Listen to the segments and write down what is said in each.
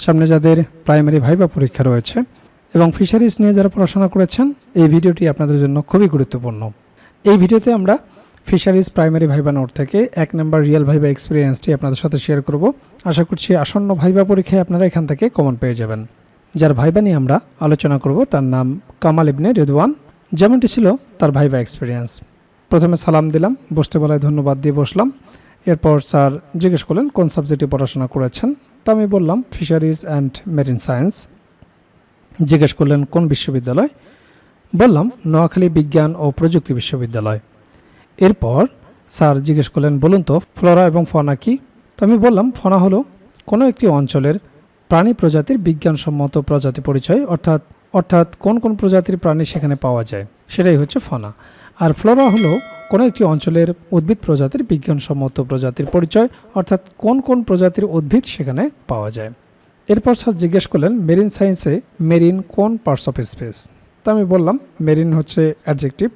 সামনে যাদের primary viva পরীক্ষা রয়েছে এবং ফিশারিজ নিয়ে যারা পড়াশোনা করেছেন, এই ভিডিওটি আপনাদের জন্য খুবই গুরুত্বপূর্ণ। এই ভিডিওতে আমরা ফিশারিজ প্রাইমারি ভাইবা নোট থেকে 1 নম্বর রিয়েল ভাইবা এক্সপিরিয়েন্সটি আপনাদের সাথে শেয়ার করব। আশা করছি আসন্ন ভাইবা পরীক্ষায় আপনারা এখান থেকে কমন পেয়ে যাবেন। যার ভাইবা নিয়ে আমরা আলোচনা করব তার নাম কামাল ইবনে রেদওয়ান। যেমনটি ছিল তার ভাইবা এক্সপিরিয়েন্স। প্রথমে সালাম দিলাম, বসতে বলায় ধন্যবাদ দিয়ে বসলাম। এরপর স্যার জিজ্ঞেস করলেন কোন সাবজেক্টে পড়াশোনা করেছেন। তা আমি বললাম ফিশারিজ অ্যান্ড মেরিন সায়েন্স। জিজ্ঞেস করলেন কোন বিশ্ববিদ্যালয়, বললাম নোয়াখালী বিজ্ঞান ও প্রযুক্তি বিশ্ববিদ্যালয়। এরপর স্যার জিজ্ঞেস করলেন বলুন তো ফ্লোরা এবং ফনা কি। তো আমি বললাম ফনা হলো কোনো একটি অঞ্চলের প্রাণী প্রজাতির বিজ্ঞানসম্মত প্রজাতি পরিচয়, অর্থাৎ কোন কোন প্রজাতির প্রাণী সেখানে পাওয়া যায়, সেটাই হচ্ছে ফনা। আর ফ্লোরা হলো কোনো একটি অঞ্চলের উদ্ভিদ প্রজাতির বিজ্ঞানসম্মত প্রজাতির পরিচয়, অর্থাৎ কোন কোন প্রজাতির উদ্ভিদ সেখানে পাওয়া যায়। এরপর স্যার জিজ্ঞেস করলেন মেরিন সায়েন্সে মেরিন কোন পার্টস অফ স্পেস। তা আমি বললাম মেরিন হচ্ছে অ্যাডজেক্টিভ।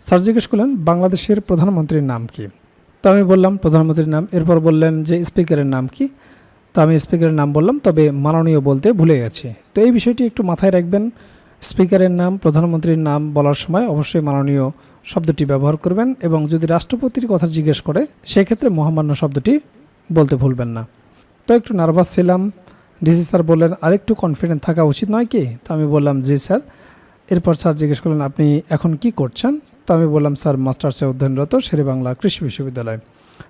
স্যার জিজ্ঞেস করলেন বাংলাদেশের প্রধানমন্ত্রীর নাম কি। তো আমি বললাম প্রধানমন্ত্রীর নাম। এরপর বললেন যে স্পিকারের নাম কি। তো আমি স্পিকারের নাম বললাম, তবে মাননীয় বলতে ভুলে গেছি। তো এই বিষয়টি একটু মাথায় রাখবেন। স্পিকারের নাম, প্রধানমন্ত্রীর নাম বলার সময় অবশ্যই মাননীয় শব্দটি ব্যবহার করবেন, এবং যদি রাষ্ট্রপতির কথা জিজ্ঞেস করে সেক্ষেত্রে মহামান্য শব্দটি বলতে ভুলবেন না। তো একটু নার্ভাস ছিলাম। ডিসি স্যার বললেন আরেকটু কনফিডেন্ট থাকা উচিত নয় কি। তো আমি বললাম জি স্যার। এরপর স্যার জিজ্ঞেস করলেন আপনি এখন কি করছেন। তো আমি বললাম স্যার মাস্টার্সে অধ্যয়নরত শেরেবাংলা কৃষি বিশ্ববিদ্যালয়।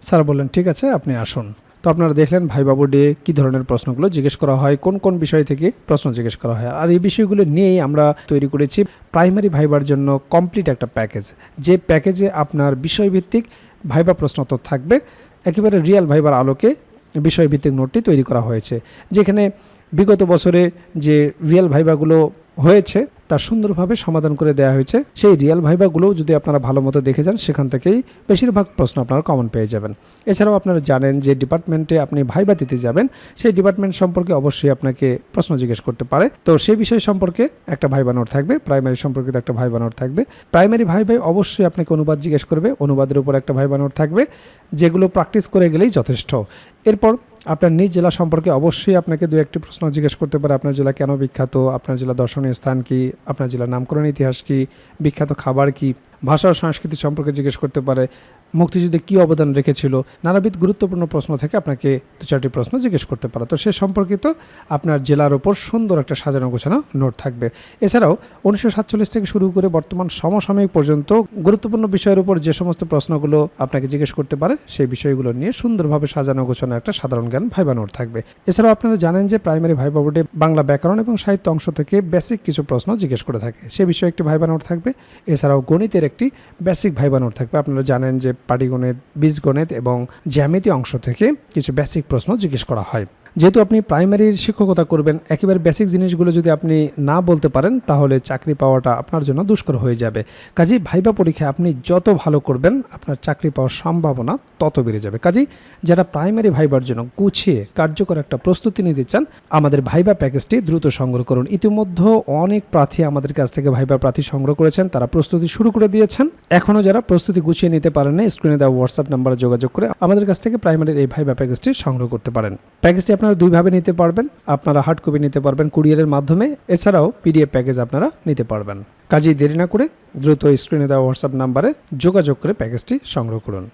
স্যার বললেন ঠিক আছে আপনি আসুন। তো আপনারা দেখলেন ভাইবা বোর্ডে কী ধরনের প্রশ্নগুলো জিজ্ঞেস করা হয়, কোন কোন বিষয় থেকে প্রশ্ন জিজ্ঞেস করা হয়। আর এই বিষয়গুলো নিয়েই আমরা তৈরি করেছি প্রাইমারি ভাইবার জন্য কমপ্লিট একটা প্যাকেজ, যে প্যাকেজে আপনার বিষয়ভিত্তিক ভাইবা প্রশ্ন তো থাকবে, একেবারে রিয়েল ভাইবার আলোকে বিষয়ভিত্তিক নোটটি তৈরি করা হয়েছে, যেখানে বিগত বছরে যে রিয়েল ভাইবাগুলো হয়েছে তা সুন্দরভাবে সমাধান করে দেওয়া হয়েছে। সেই রিয়েল ভাইবাগুলোও যদি আপনারা ভালো মতো দেখে যান, সেখান থেকেই বেশিরভাগ প্রশ্ন আপনারা কমন পেয়ে যাবেন। এছাড়াও আপনারা জানেন যে ডিপার্টমেন্টে আপনি ভাইবা দিতে যাবেন, সেই ডিপার্টমেন্ট সম্পর্কে অবশ্যই আপনাকে প্রশ্ন জিজ্ঞেস করতে পারে। তো সেই বিষয় সম্পর্কে একটা ভাইবা নোট থাকবে, প্রাইমারি সম্পর্কিত একটা ভাইবা নোট থাকবে। প্রাইমারি ভাইবাই অবশ্যই আপনাকে অনুবাদ জিজ্ঞেস করবে, অনুবাদের উপর একটা ভাইবা নোট থাকবে, যেগুলো প্র্যাকটিস করে গেলেই যথেষ্ট। এরপর আপনার নিজ জেলা সম্পর্কে অবশ্যই আপনাকে দু একটি প্রশ্ন জিজ্ঞেস করতে পারে। আপনার জেলা কেন বিখ্যাত, আপনার জেলা দর্শনীয় স্থান কি, আপনার জেলার নামকরণ ইতিহাস কি, বিখ্যাত খাবার কি, ভাষা ও সংস্কৃতি সম্পর্কে জিজ্ঞেস করতে পারে, মুক্তিযুদ্ধে কী অবদান রেখেছিল, নানাবিধ গুরুত্বপূর্ণ প্রশ্ন থেকে আপনাকে 2-4টি প্রশ্ন জিজ্ঞেস করতে পারে। তো সে সম্পর্কিত আপনার জেলার ওপর সুন্দর একটা সাজানো গোছানো নোট থাকবে। এছাড়াও 1947 থেকে শুরু করে বর্তমান সমসাময়িক পর্যন্ত গুরুত্বপূর্ণ বিষয়ের উপর যে সমস্ত প্রশ্নগুলো আপনাকে জিজ্ঞেস করতে পারে, সেই বিষয়গুলো নিয়ে সুন্দরভাবে সাজানো গোছানো একটা সাধারণ জ্ঞান ভাইবা নোট থাকবে। এছাড়াও আপনারা জানেন যে প্রাইমারি ভাইবা বোর্ডে বাংলা ব্যাকরণ এবং সাহিত্য অংশ থেকে বেসিক কিছু প্রশ্ন জিজ্ঞেস করে থাকে, সে বিষয়ে একটি ভাইবা নোট থাকবে। এছাড়াও গণিতের একটি বেসিক ভাইবা নোট থাকবে। আপনারা জানেন যে পাটিগণিত, বীজগণিত এবং জ্যামিতি অংশ থেকে কিছু বেসিক প্রশ্ন জিজ্ঞেস করা হয়। যেহেতু আপনি প্রাইমারির শিক্ষকতা করবেন, একেবারে বেসিক জিনিসগুলো যদি আপনি না বলতে পারেন, তাহলে চাকরি পাওয়াটা আপনার জন্য দুষ্কর হয়ে যাবে। কাজেই ভাইবা পরীক্ষায় আপনি যত ভালো করবেন, আপনার চাকরি পাওয়ার সম্ভাবনা তত বেড়ে যাবে। কাজেই যারা প্রাইমারি ভাইবার জন্য গুছিয়ে কার্যকর একটা প্রস্তুতি নিতে চান, আমাদের ভাইবা প্যাকেজটি দ্রুত সংগ্রহ করুন। ইতিমধ্যে অনেক প্রার্থী আমাদের কাছ থেকে ভাইবা প্রার্থী সংগ্রহ করেছেন, তারা প্রস্তুতি শুরু করে দিয়েছেন। এখনও যারা প্রস্তুতি গুছিয়ে নিতে পারেন না, স্ক্রিনে দেওয়া হোয়াটসঅ্যাপ নাম্বারে যোগাযোগ করে আমাদের কাছ থেকে প্রাইমারির এই ভাইবা প্যাকেজটি সংগ্রহ করতে পারেন। প্যাকেজটি আপনারা দুইভাবে নিতে পারবেন। আপনারা হার্ড কপি নিতে পারবেন কুরিয়ারের মাধ্যমে, এছাড়াও পিডিএফ প্যাকেজ আপনারা নিতে পারবেন। কাজেই দেরি না করে দ্রুত স্ক্রিনে দেওয়া হোয়াটসঅ্যাপ নাম্বারে যোগাযোগ করে প্যাকেজটি সংগ্রহ করুন।